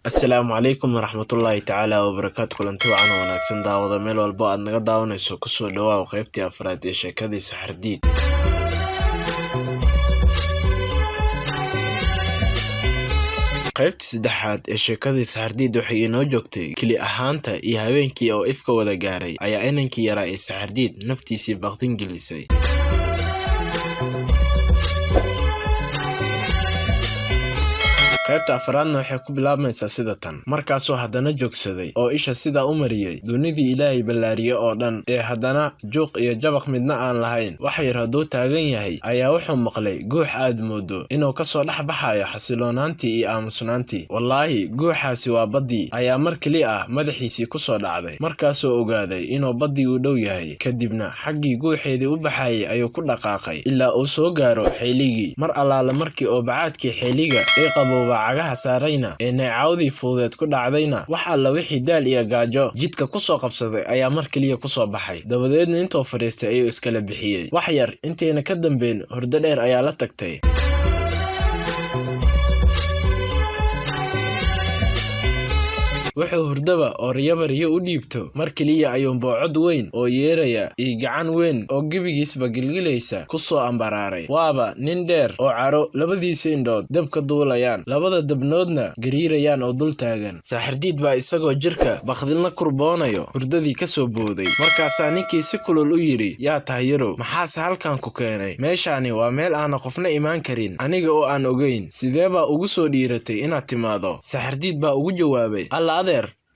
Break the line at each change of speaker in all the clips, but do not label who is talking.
Assalaamu calaykum waraxmatullaahi tacaala wabarakaatu. Kulanti wacan oo wanaagsan daawada meel walbo aad naga daawanayso kusoo dhawaaw qaybtii afraad ee sheekadii Saxardiid. qaybtii saddexaad ee sheekadii Saxardiid waxay inoo joogtay keli ahaanta iyo habeenkii oo ifka wada gaaray ayaa inankii yaraa ee Saxardiid naftiisii baqdin gelisay. qaybta afraadna waxay ku bilaabmaysaa sida tan. markaasoo haddana joogsaday oo isha sidaa u mariyey dunidii Ilaahay ballaariye oo dhan ee haddana juuq iyo jabaq midna aan lahayn. wax yar hadduu taagan yahay ayaa wuxuu maqlay guux aad moodo inuu ka soo dhex baxayo xasiloonaantii iyo aamusnaantii. wallaahi guuxaasi waa baddii ayaa mar keli ah madaxiisii ku soo dhacday. markaasoo ogaaday inuu baddii u dhow yahay. kadibna xaggii guuxeedii u baxayay ayuu ku dhaqaaqay ilaa uu soo gaaro xeeligii. mar allaala markii oo bacaadkii xeeliga ee qabooba cagaha saarayna ee neecawdii fuudeed ku dhacdayna wax alla wixii daal iyo gaajo jidka ku soo qabsaday ayaa mar keliya ku soo baxay. dabadeedna intuu fadhiistay ayuu iskala bixiyey. wax yar intayna ka dambeyn hurdo dheer ayaa la tagtay. wuxuu hurdaba oo riyo u dhiibto mar keliya ayuu boocod weyn oo yeeraya iyo gacan weyn oo gebigiisba gilgilaysa ku soo ambaraaray. waaba nin dheer oo caro labadiisa indhood dabka duulayaan, labada dabnoodna gariirayaan oo dul taagan. Saxardiid baa isagoo jirka bakdilna kurboonayo hurdadii ka soo booday. markaasaa ninkii si kulul u yidhi, yaa tahay yarow, maxaase halkan ku keenay? meeshaani waa meel aana qofna imaan karin, aniga oo aan ogeyn. sidee baa ugu soo dhiiratay inaad timaado? Saxardiid baa ugu jawaabay, alla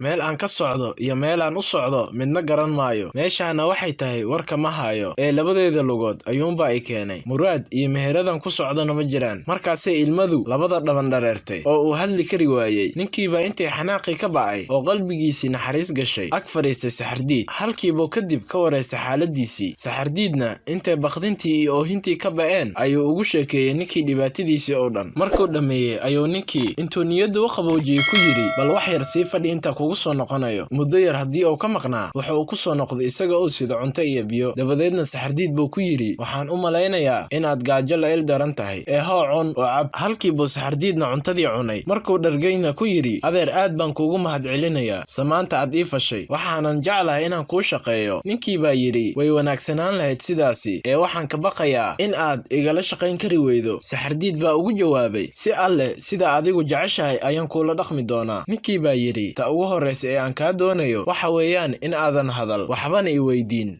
meel aan ka socdo iyo meel aan u socdo midna garan maayo. meeshaana waxay tahay warka ma hayo ee labadeeda lugood ayuunbaa i keenay. muraad iyo meheradan ku socdona ma jiraan. markaasay ilmadu labada dhaban dhareertay oo uu hadli kari waayey. ninkiibaa intay xanaaqii ka ba'ay oo qalbigiisii naxariis gashay ag fadhiistay Saxardiid. halkiibuu kadib ka waraystay xaaladiisii. Saxardiidna intay bakdintii iyo oohintii ka ba'een ayuu ugu sheekeeyey ninkii dhibaatadiisii oo dhan. markuu dhammeeyey ayuu ninkii intuu niyadda u qaboojiyey ku yidhi, bal wax yar sii fadhi inta kugu soo noqonayo. muddo yar haddii uu ka maqnaa wuxuu uu ku soo noqday isaga oo sida cunto iyo biyo. dabadeedna Saxardiid buu ku yidhi, waxaan u malaynayaa inaad gaajo la il daran tahay ee hoo cun oo cab. halkiibuu Saxardiidna cuntadii cunay. markuu dhargayna ku yidhi, adeer aad baan kuugu mahadcelinayaa samaanta aad ii fashay, waxaanan jeclahay inaan kuu shaqeeyo. ninkii baa yidhi, way wanaagsanaan lahayd sidaasi ee waxaan ka baqayaa in aad igala shaqayn kari weydo. Saxardiid baa ugu jawaabay, si alle sida adigu jeceshahay ayaan kuula dhaqmi doonaa. ninkii baa yidhi, ta ugu horreysa ee aan kaa doonayo waxa weeyaan in aadan hadal waxbana i weydiin.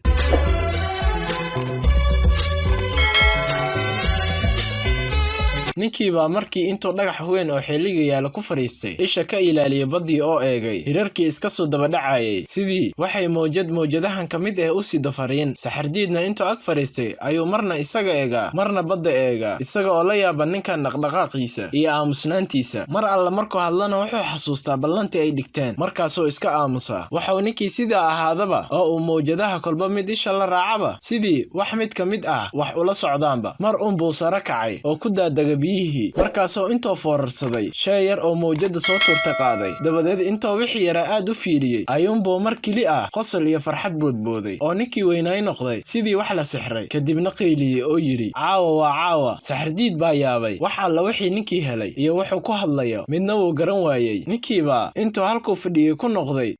ninkii baa markii intuu dhagax weyn oo xeeliga yaala ku fadhiistay isha ka ilaaliyay baddii oo eegay hirarkii iska soo dabadhacayay sidii waxay mowjadahan ka mid u sii dafariin. Saxardiidna intuu ag fadhiistay ayuu marna isaga eegaa marna badda eegaa, isaga oo la yaaba ninkan dhaqdhaqaaqiisa iyo aamusnaantiisa. mar alla markuu hadlana wuxuu xasuustaa ballantii ay dhigteen, markaasuu iska aamusaa. waxuu ninkii sidaa ahaadaba oo uu mowjadaha kolba mid isha la raacaba sidii wax mid ka mid ah wax ula socdaanba. mar unbuu sare kacay oo ku daadaga biyihii. markaasoo intuu foorarsaday shay yar oo mowjada soo turta qaaday. dabadeed intuu wixii yaraa aad u fiiriyey ayuunbuu mar keli ah qosol iyo farxad boodbooday oo ninkii weynaay noqday sidii wax la sixray. kadibna qayliyey oo yidhi, caawa waa caawa. Saxardiid baa yaabay. wax alla wixii ninkii helay iyo wuxuu ku hadlayo midna wuu garan waayey. ninkiibaa intuu halkuu fadhiyey ku noqday.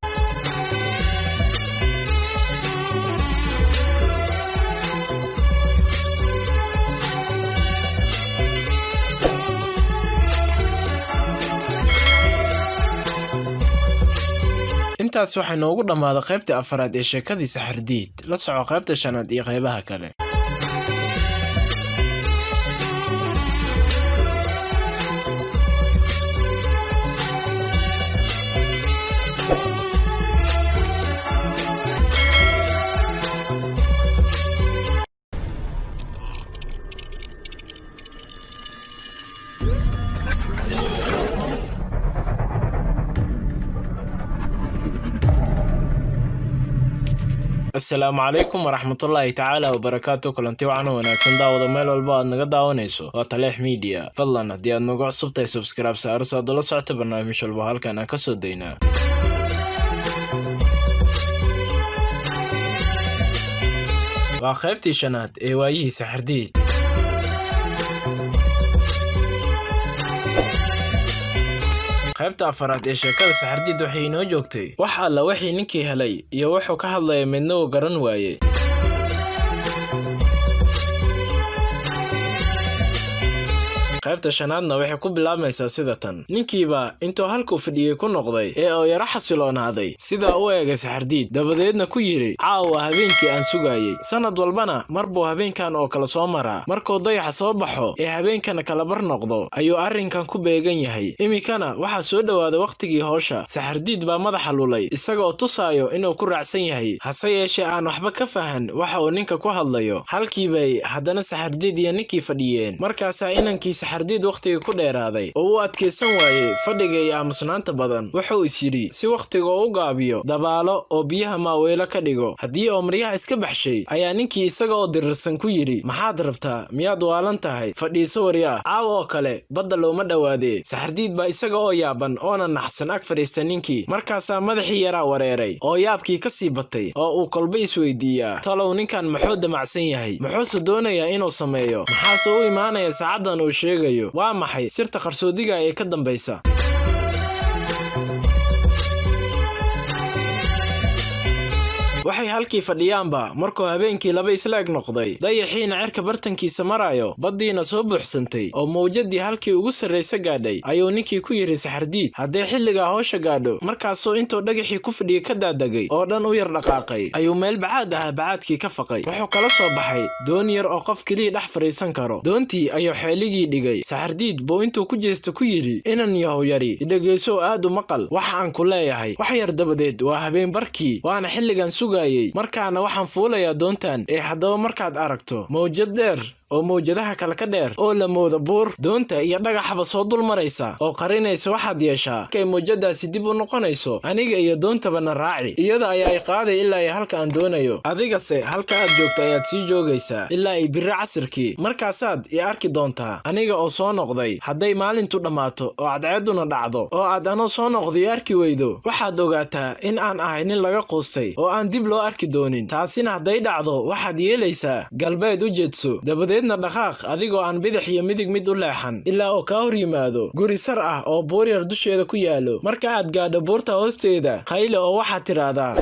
intaas waxaa noogu dhammaaday qaybta afraad ee sheekadii Saxardiid. la soco qaybta shanaad iyo qaybaha kale. assalaamu calaykum waraxmatullaahi tacaala wabarakaatu. kulanti wacan oo wanaagsan daawada meel walba aad naga daawanayso. waa Taleex Media. fadlan haddii aad nagu cusub tahay subscribe saaro si aad ula socoto barnaamij walba halkan aan ka soo daynaa. waa qaybtii shanaad ee waayihii Saxardiid. qaybta afaraad ee sheekada saxardiid waxay inoo joogtay wax alla wixii ninkii helay iyo wuxuu ka hadlaya midna uu garan waayey. qaybta shanaadna waxay ku bilaabmaysaa sida tan. ninkiiba intuu halkuu fadhiyey ku noqday ee oo yara xasiloonaaday sidaa u eegay saxardiid, dabadeedna ku yidhi caawa habeenkii aan sugayey. sanad walbana mar buu habeenkan oo kala soo maraa. markuu dayaxa soo baxo ee habeenkana kala bar noqdo ayuu arrinkan ku beegan yahay. iminkana waxaa soo dhowaaday wakhtigii howsha. saxardiid baa madaxa lulay isaga oo tusaayo inuu ku raacsan yahay, hase yeeshee aan waxba ka fahan waxa uu ninka ku hadlayo. halkiibay haddana saxardiid iyo ninkii fadhiyeen. markaasaa inankii saxardiid wakhtiga ku dheeraaday oo uu adkaysan waayey fadhiga iyo aamusnaanta badan. wuxuu is yidhi si wakhtiga u gaabiyo dabaalo oo biyaha maaweelo ka dhigo. haddii oo maryaha iska baxshay ayaa ninkii isaga oo dirirsan ku yidhi maxaad rabtaa, miyaad waalan tahay? fadhiiso waryaa, caawa oo kale badda looma dhowaadee. saxardiid baa isaga oo yaaban oona naxsan ag fadhiista ninkii. markaasaa madaxii yaraa wareeray oo yaabkii ka sii batay oo uu kolba isweydiiyaa talow ninkan muxuu damacsan yahay, muxuuse doonayaa inuu sameeyo, maxaase u imaanaya saacaddan uu sheegayo, waa maxay sirta qarsoodiga ee ka dambaysa. waxay halkii fadhiyaanba markuu habeenkii laba isla eg noqday, dayaxiina cirka bartankiisa marayo, baddiina soo buuxsantay oo mawjadii halkii ugu sarraysa gaadhay, ayuu ninkii ku yidhi saxardiid haddee xilligaa howsha gaadho. markaasuu intuu dhagaxii ku fadhiyey ka daadegay oo dhan u yar dhaqaaqay ayuu meel bacaad ahaa bacaadkii ka faqay. wuxuu kala soo baxay doon yar oo qof keliya dhex fadhiisan karo. doontii ayuu xeeligii dhigay. saxardiid buu intuu ku jeesta ku yidhi inan yahow yari idhegayso aad u maqal waxa aan ku leeyahay. wax yar dabadeed waa habeen barkii, waana xilligan markaana waxaan fuulayaa doontan ee haddaba markaad aragto mawjad dheer oo mawjadaha kale ka dheer oo la mooda buur, doonta iyo dhagaxaba soo dul maraysa oo qarinaysa, waxaad yeeshaa markay mawjadaasi dib u noqonayso aniga iyo doontabana raaci. iyada ayaa ay qaaday ilaa ay halka aan doonayo, adigase halka aad joogto ayaad sii joogaysaa ilaa ay birri casirkii. markaasaad i arki doontaa aniga oo soo noqday. hadday maalintu dhammaato oo cadceeduna dhacdo oo aad anoo soo noqday arki weydo, waxaad ogaataa in aan ahay nin laga quustay oo aan dib loo arki doonin. taasina hadday dhacdo waxaad yeelaysaa galbeed u jeedso, dabadeedna dhaqaaq adigoo aan bidix iyo midig mid u leexan ilaa oo kaa hor yimaado guri sar ah oo buur yar dusheeda ku yaalo. marka aad gaadho buurta hoosteeda qayle oo waxaad tidhaahdaa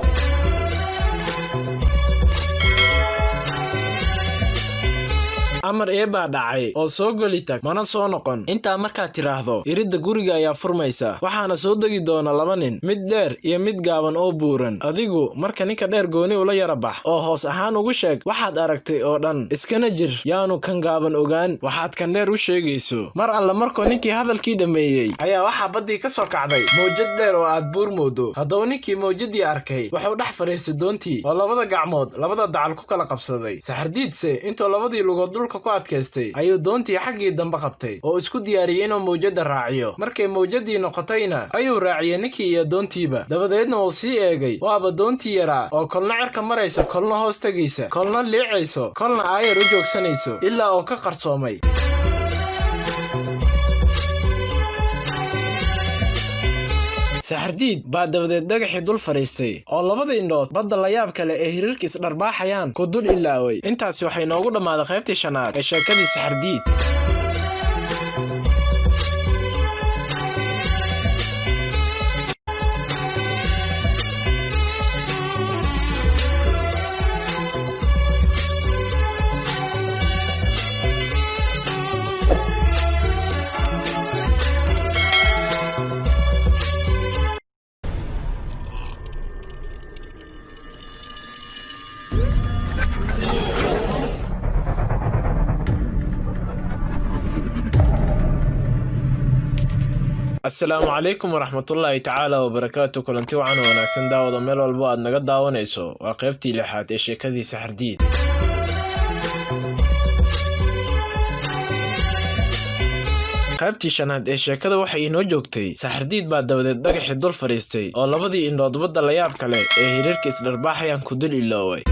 amar eebaa dhacay oo soo geli tag mana soo noqon. intaa markaad tidhaahdo iridda guriga ayaa furmaysa, waxaana soo degi doona laba nin, mid dheer iyo mid gaaban oo buuran. adigu marka ninka dheer gooni ula yara bax oo hoos ahaan ugu sheeg waxaad aragtay oo dhan, iskana jir yaanu kan gaaban ogaan waxaad kan dheer u sheegayso. mar alla markuu ninkii hadalkii dhammeeyey ayaa waxaa baddii ka soo kacday mawjad dheer oo aad buur moodo. haddaba ninkii mawjadii arkay wuxuu dhex fadhiistay doontii oo labada gacmood labada dacal ku kala qabsaday. saxardiidse intuu labadii lugood dhulka ku adkaystay ayuu doontii xaggii dambe qabtay oo isku diyaariyey inuu mawjadda raaciyo. markay mawjadii noqotayna ayuu raaciyey ninkii iyo doontiiba. dabadeedna uu sii eegay, waaba doontii yaraa oo kolna cirka maraysa, kolna hoos tegaysa, kolna liicayso, kolna aayar u joogsanayso ilaa oo ka qarsoomay. saxardiid baa dabadeed dhagaxii dul fadhiistay oo labada indhood badda layaab kale ee hirarka isdharbaaxayaan ku dul ilaaway. intaasi waxay noogu dhammaaday qaybtii shanaad ee sheekadii saxardiid. asalaamu calaykum waraxmatullaahi tacaala wabarakaatu. kulanti wacan wanaagsan daawada meel walbo aad naga daawanayso. waa qaybtii lixaad ee sheekadii saxardiid. qaybtii shanaad ee sheekada waxay inoo joogtay saxardiid baa dabadeed dhagaxii dul fadhiistay oo labadii indhood badda layaab kale ee hirarka isdharbaaxayaan ku dul ilooway.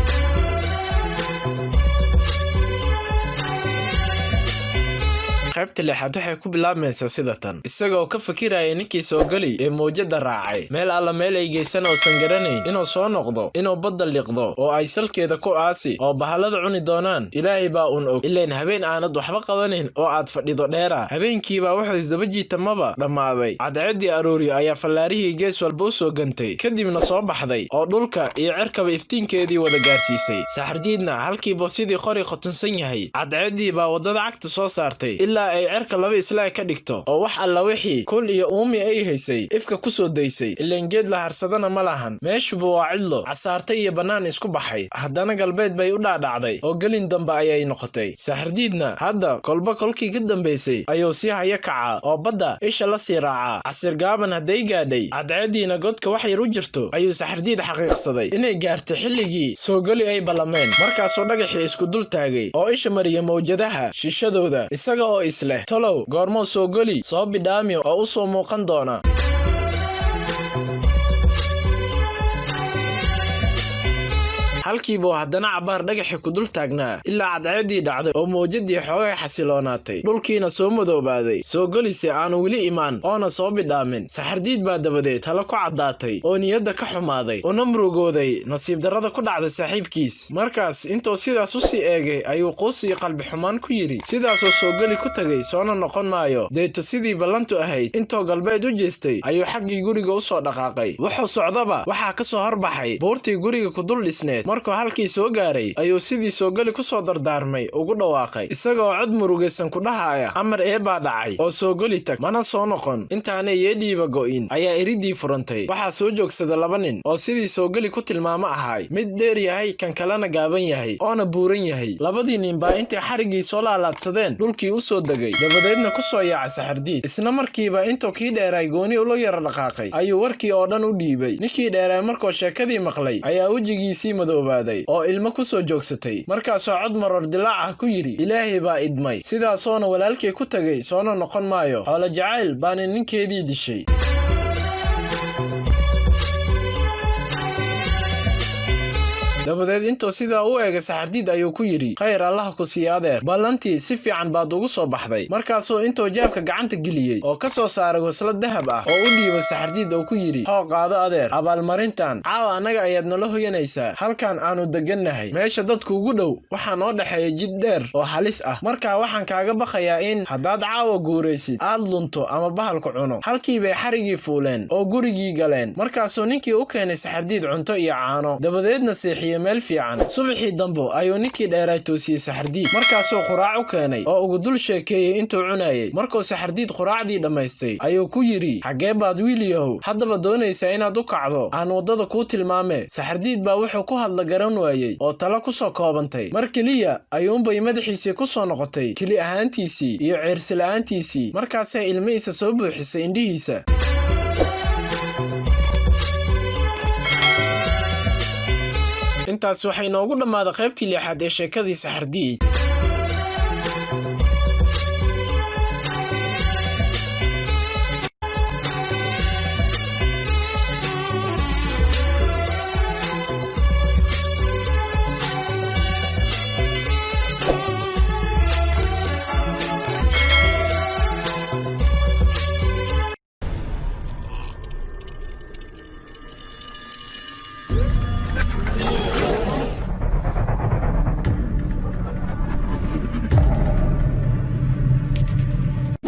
qaybta lixaad waxay ku bilaabmaysaa sida tan. Isagoo ka fakiraya ninkii soo gali ee mowjada raacay meel alla meel ay geysan oo san garanayn inuu soo noqdo inuu badda liqdo oo ay salkeeda ku aasi oo bahalada cuni doonaan. Ilaahay baa og ileen habeen aanad waxba qabanayn oo aad fadhido dheera. Habeenkiiba wuxuu isdaba jiitamaba dhammaaday. Cadceeddii aroori ayaa fallaarihii gees walba u soo gantay kadibna soo baxday oo dhulka iyo cirkaba iftiinkeedii wada gaarsiisay. Saxardiidna halkiiba sidii qori qotonsan yahay. Cadceeddii baa wadada cagta soo saartay ilaa ay cirka laba isla ka dhigto oo wax alla wixii kul iyo uumi ay haysay ifka ku soo daysay. Ileen geed la harsadana ma lahan. Meeshuba waa cidlo casaartay iyo bannaan isku baxay. Haddana galbeed bay u dhaadhacday oo gelin dambe ayay noqotay. Saxardiidna hadda kolba kolkii ka dambeysay ayuu sii haya kaca oo badda isha la sii raaca. Casir gaaban hadday gaadhay cadceeddiina godka wax yar u jirto ayuu saxardiid xaqiiqsaday inay gaartay xilligii soo gali ay ballameen. Markaasuu dhagaxii isku dul taagay oo isha mariya mowjadaha shishadooda isaga oo isleh tolow goormoo soo gali soo bidhaami oo u soo muuqan doona. halkiiba haddana cabaar dhagaxi ku dul taagnaa ilaa cadceeddii dhacday oo mowjadii xoogay xasiloonaatay dhulkiina soo madoobaaday. soo galise aanu weli imaan oona soo bidhaamin. saxardiid baa dabadeed talo ku caddaatay oo niyadda ka xumaaday una murugooday nasiib darrada ku dhacday saaxiibkiis. markaas intuu sidaas u sii eegay ayuu quus iyo qalbi xumaan ku yidhi sidaasoo soo gali ku tagay soona noqon maayo. deeto sidii ballantu ahayd intoo galbeed u jeestay ayuu xaggii guriga u soo dhaqaaqay. wuxuu socdaba waxaa ka soo horbaxay buurtii guriga ku dul dhisneed. markuu halkii soo gaaray ayuu sidii soo gali ku soo dardaarmay ugu dhawaaqay isagoo cod murugaysan ku dhahaya amar eebaa dhacay oo soo gali tag mana soo noqon. intaanay yeedhiiba go'in ayaa iridii furantay. waxaa soo joogsada laba nin oo sidii soo gali ku tilmaamo ahay mid dheer yahay kan kalena gaaban yahay oona buuran yahay. labadii nin baa intay xariggii soo laalaadsadeen dhulkii u soo degay dabadeedna ku soo yaacay saxardiid. isla markiiba intuu kii dheeray gooni ula yara dhaqaaqay ayuu warkii oo dhan u dhiibay. ninkii dheeray markuu sheekadii maqlay ayaa wejigiisii madoobaaday oo ilmo ku soo joogsatay. markaasoo cod maror dilaac ah ku yidhi ilaahay baa idmay sidaasoona walaalkay ku tagay soona noqon maayo. xoolo jacayl baana ninkeedii dishay. dabadeed intuu sidaa u eegay saxardiid ayuu ku yidhi khayr allah ku sii adeer ballantii si fiican baad ugu soo baxday. markaasuu intuu jaabka gacanta geliyey oo ka soo saaray waslad dahab ah oo u dhiibay saxardiid oo ku yidhi hoo qaado adeer abaalmarintan caawa annaga ayaad nala hoyanaysaa halkan aanu degannahay. meesha dadku ugu dhow waxaa noo dhexeeya jid dheer oo halis ah. markaa waxaan kaaga baqayaa in haddaad caawa guuraysid aad lunto ama bahalku cuno. halkii bay xarigii fuuleen oo gurigii galeen. markaasuu ninkii u keenay saxardiid cunto iyo caano dabadeedna seexiyey meel fiican. subaxii dambo ayuu ninkii dheeray toosiyey saxardiid. markaasuu quraac u keenay oo ugu dul sheekeeyey intuu cunayay. markuu saxardiid quraacdii dhammaystay ayuu ku yidhi xaggee baad wiilyahow haddaba doonaysaa inaad u kacdo aan waddada kuu tilmaame. saxardiid baa wuxuu ku hadla garan waayey oo talo ku soo koobantay. mar keliya ayuunbay madaxiisii ku soo noqotay keli ahaantiisii iyo ceersila'aantiisii. markaasay ilmihiisa soo buuxisay indhihiisa. intaas waxay noogu dhammaaday qaybtii lixaad ee sheekadii saxardiid.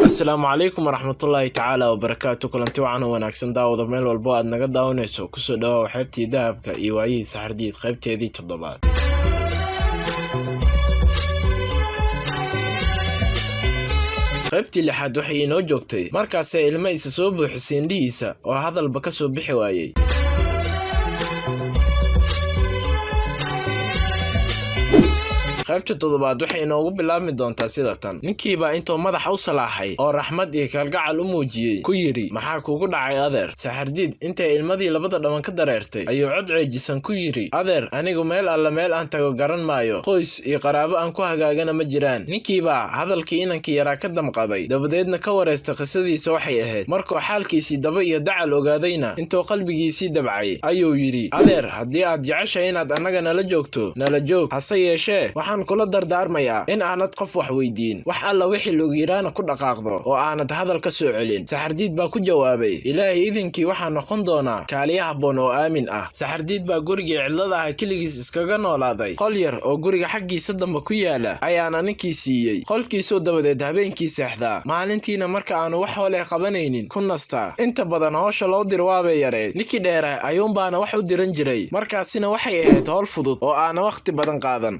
السلام عليكم ورحمة الله تعالى وبركاته. كلنتي وعنا وناكسن داود ميل والبو اد naga daawanayso ku soo dhawaad xeebtii dahabka iyo waayihii saxardiid qaybteedii 7. qaybtii 6 waxay inoo joogtay markaas ay ilmo isa soo buuxisay indhihiisa oo hadalba ka soo bixi waayay. qaybta 7 waxay inoogu bilaabmi doontaa sida tan. ninkii baa intuu madaxa u salaaxay oo raxmad iyo kalgacal u muujiyey ku yidhi maxaa kugu dhacay adeer. saxardiid intay ilmadii labada dhaman ka dareertay ayuu cod ceejisan ku yidhi adeer anigu meel alla meel aan tago garan maayo. qoys iyo qaraabo aan ku hagaagana ma jiraan. ninkii baa hadalkii inankii yaraa ka damqaday dabadeedna ka wareystay qisadiisa waxay ahayd. markuu xaalkiisii daba iyo dacal ogaadayna intuu qalbigiisii dabcay ayuu yidhi adeer haddii aad jeceshahay inaad annaga nala joogto nala joog hase yeeshee waxaan waxaan kula dardaarmayaa in aanad qof wax weydiin wax alla wixii lagu yiraana ku dhaqaaqdo oo aanad hadal ka soo celin. Saxardiid baa ku jawaabay, ilaahay idinkii waxaa noqon doonaa kaaliye habboon oo aamin ah. Saxardiid baa gurigii cidlada ah keligiis iskaga noolaaday. Qol yar oo guriga xaggiisa dambe ku yaala ayaana ninkii siiyey. Qolkiisoo dabadeed habeenkii seexdaa, maalintiina marka aanu wax hole qabanaynin ku nastaa. Inta badan hawsha loo diro waabay yareed. Ninkii dheere ayuunbaana wax u diran jiray, markaasina waxay ahayd hawl fudud oo aana waqti badan qaadan.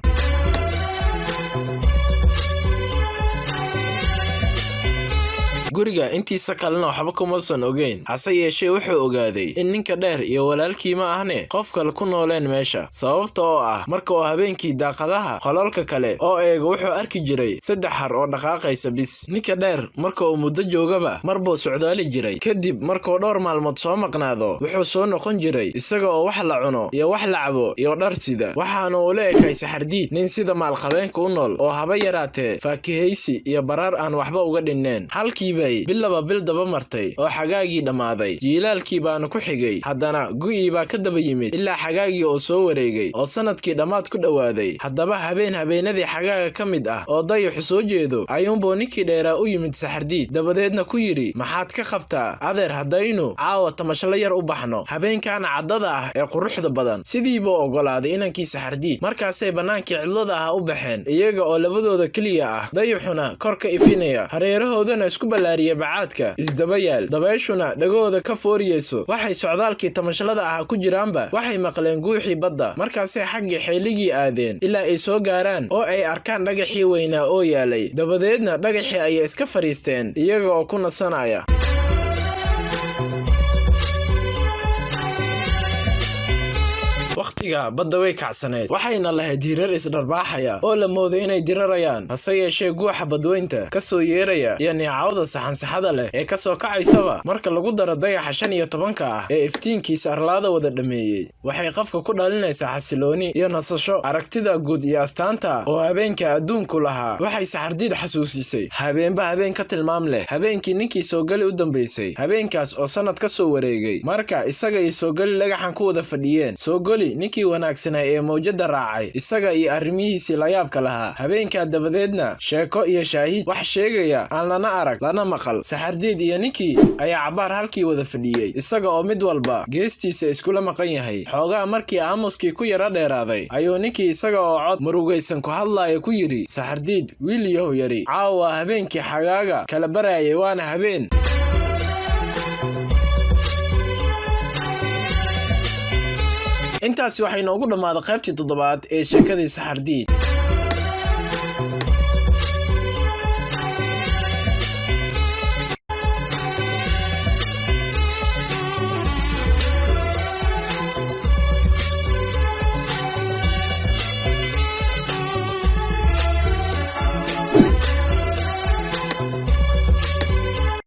guriga intiisa kalena waxba kuma soo ogeyn, hase yeeshee wuxuu ogaaday in ninka dheer iyo walaalkii ma ahne qof kale ku nooleen meesha. sababta oo ah marka uu habeenkii daaqadaha qolalka kale oo eego wuxuu arki jiray 3 har oo dhaqaaqaysa bis. ninka dheer marka uu muddo joogaba marbuu socdaali jiray, kadib markuu dhowr maalmood soo maqnaado wuxuu soo noqon jiray isaga oo wax la cuno iyo wax la cabo iyo dhar sida. waxaana uu la ekay Saxardiid nin sida maalqabeenka u nool oo haba yaraatee faakihaysi iyo baraar aan waxba uga dhinneen. halkiiba bilaba bil daba martay oo xagaagii dhamaaday, jiilaalkii baana ku xigay, haddana gu'ii baa ka daba yimid ilaa xagaagii oo soo wareegay oo sanadkii dhammaad ku dhawaaday. haddaba habeenadii xagaaga ka mid ah oo dayaxu soo jeedo ayuunbuu ninkii dheeraa u yimid Saxardiid, dabadeedna ku yidhi, maxaad ka qabtaa adeer haddaynu caawa tamasho yar u baxno habeenkan caddada ah ee quruxda badan? sidii buu ogolaaday inankii Saxardiid. markaasay bannaankii cidlada ah u baxeen iyaga oo labadooda keliya ah, dayaxuna kor ka ifinaya, hareerahoodana isku ballaariya bacaadka isdaba yaal, dabayshuna dhagooda ka fooriyeyso. waxay socdaalkii tamashlada ah ku jiraanba waxay maqleen guuxii badda, markaasay xaggii xeeligii aadeen ilaa ay soo gaaraan oo ay arkaan dhagaxii weynaa oo yaalay. dabadeedna dhagaxii ayay iska fariisteen iyaga oo ku nasanaya. waqtiga badda way kacsaneed, waxayna lahayd hirar isdharbaaxaya oo la mooday inay dirarayaan, hase yeeshee guuxa badweynta ka soo yeeraya iyo neecawda saxansaxada leh ee ka soo kacaysaba marka lagu daro dayaxa 15 ah ee iftiinkiisa arlaada wada dhameeyey, waxay qofka ku dhalinaysaa xasilooni iyo nasasho. aragtida guud iyo astaanta oo habeenka adduunku lahaa waxay Saxardiid xasuusisay habeenba habeen ka tilmaam leh. habeenkii ninkii soo gali u dambeysay, habeenkaas oo sanad ka soo wareegay, marka isaga iyo soo gali dhagaxan ku wada fadhiyeen. soo gali ninkii wanaagsanaa ee mowjada raacay, isaga iyo arrimihiisii la yaabka lahaa. habeenkaa dabadeedna sheeko iyo shaahiid wax sheegaya aan lana arag lana maqal. Saxardiid iyo ninkii ayaa cabaar halkii wada fadhiyey, isaga oo mid walba geestiisa iskula maqan yahay. xoogaa markii aamuskii ku yara dheeraaday ayuu ninkii isaga oo cod murugaysan ku hadlaaya ku yidhi, Saxardiid wiil yahow yari, caawa habeenkii xagaaga kala baraayay waana habeen. intaasi waxay noogu dhammaaday qaybtii 7 ee sheekadii Saxardiid.